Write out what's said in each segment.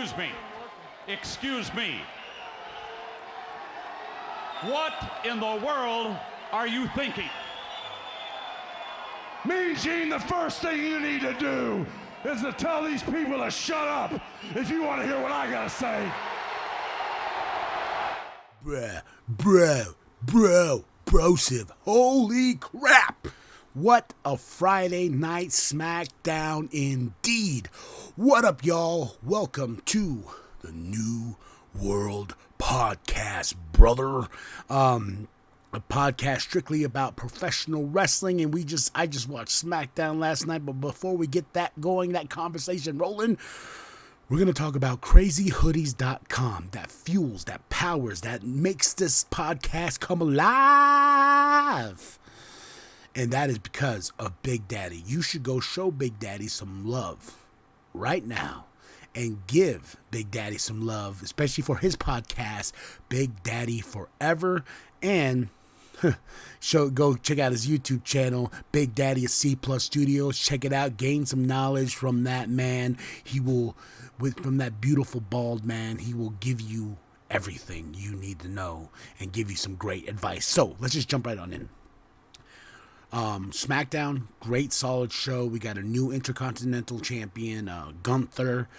Excuse me. What in the world are you thinking? Mean Gene, the first thing you need to do is to tell these people to shut up if you want to hear what I gotta say. Brosive. Holy crap! What a Friday night SmackDown indeed. What up, y'all? Welcome to the New World Podcast, brother. A podcast strictly about professional wrestling, and I just watched SmackDown last night, but before we get that going, that conversation rolling, we're going to talk about crazyhoodiez.com, that fuels, that powers, that makes this podcast come alive. And that is because of Big Daddy. You should go show Big Daddy some love right now and give Big Daddy some love, especially for his podcast, Big Daddy Forever. And go check out his YouTube channel, Big Daddy at C Plus Studios. Check it out. Gain some knowledge from that man. From that beautiful bald man, he will give you everything you need to know and give you some great advice. So let's just jump right on in. SmackDown, great solid show. We got a new Intercontinental Champion, Gunther,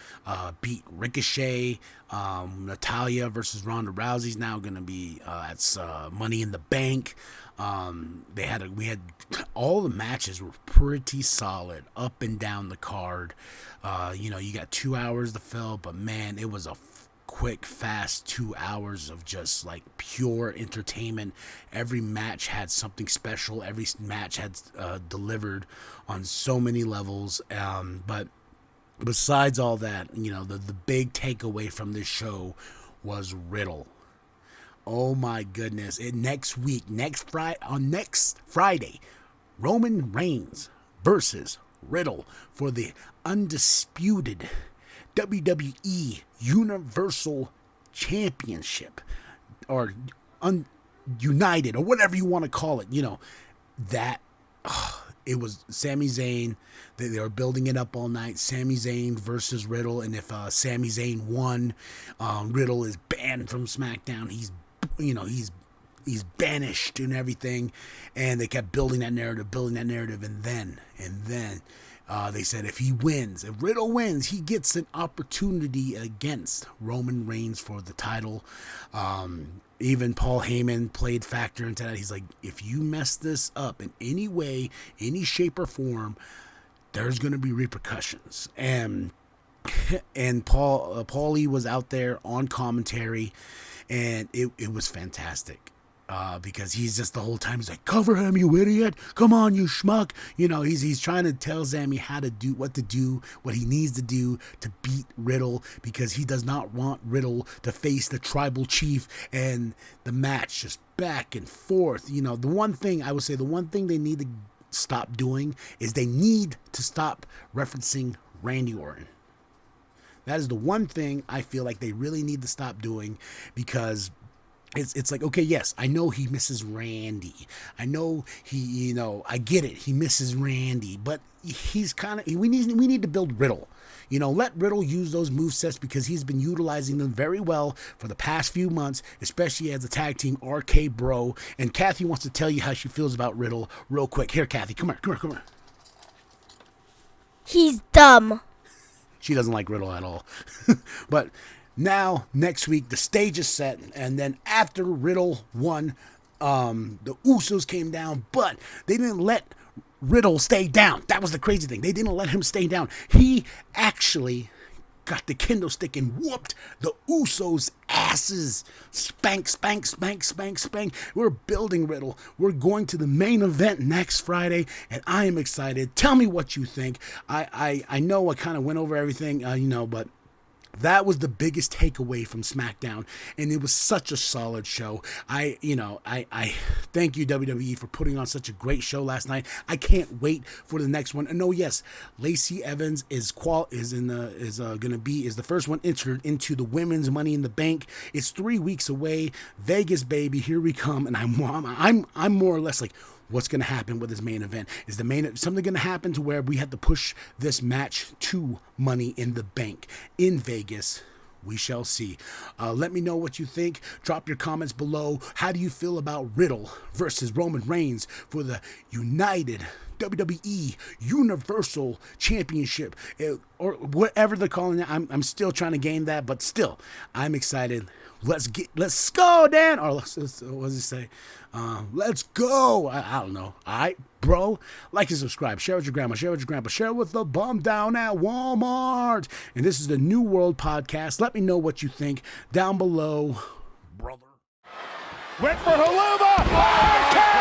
beat Ricochet. Natalya versus Ronda Rousey's now going to be at Money in the Bank. We had all the matches were pretty solid up and down the card. You got 2 hours to fill, but man, it was a quick, fast 2 hours of just like pure entertainment. Every match had something special. Every match had delivered on so many levels. But besides all that, the big takeaway from this show was Riddle. Oh my goodness. Next Friday, Roman Reigns versus Riddle for the undisputed WWE Universal Championship, or United, or whatever you want to call it. It was Sami Zayn. They were building it up all night. Sami Zayn versus Riddle, and if Sami Zayn won, Riddle is banned from SmackDown. He's banished and everything. And they kept building that narrative, and then they said if Riddle wins, he gets an opportunity against Roman Reigns for the title. Even Paul Heyman played factor into that. He's like, if you mess this up in any way, any shape or form, there's going to be repercussions. And Paulie was out there on commentary, and it was fantastic. Because he's just the whole time, he's like, cover him, you idiot. Come on, you schmuck. He's trying to tell Sami what he needs to do to beat Riddle, because he does not want Riddle to face the tribal chief. And the match just back and forth. The one thing they need to stop doing is they need to stop referencing Randy Orton. That is the one thing I feel like they really need to stop doing, because it's like, okay, yes, I know he misses Randy. I know I get it. He misses Randy, but we need to build Riddle. Let Riddle use those movesets, because he's been utilizing them very well for the past few months, especially as a tag team, RK Bro. And Kathy wants to tell you how she feels about Riddle real quick. Here, Kathy, come here. He's dumb. She doesn't like Riddle at all. But now, next week, the stage is set, and then after Riddle won, the Usos came down, but they didn't let Riddle stay down. That was the crazy thing. They didn't let him stay down. He actually got the kendo stick and whooped the Usos' asses. Spank. We're building Riddle. We're going to the main event next Friday, and I am excited. Tell me what you think. I know I kind of went over everything, but that was the biggest takeaway from SmackDown, and it was such a solid show. I thank you, WWE, for putting on such a great show last night. I can't wait for the next one. And yes, Lacey Evans is the first one entered into the women's Money in the Bank. It's 3 weeks away. Vegas, baby, here we come. And I'm more or less like, what's going to happen with this main event? Is something going to happen to where we have to push this match to Money in the Bank in Vegas We shall see. Let me know what you think. Drop your comments below. How do you feel about Riddle versus Roman Reigns for the United WWE Universal Championship, or whatever they're calling it? I'm still trying to gain that, but still, I'm excited. Let's go, Dan. Or what does he say? Let's go. I don't know. All right, bro. Like and subscribe. Share with your grandma. Share with your grandpa. Share with the bum down at Walmart. And this is the New World Podcast. Let me know what you think down below, brother. Went for Haluva.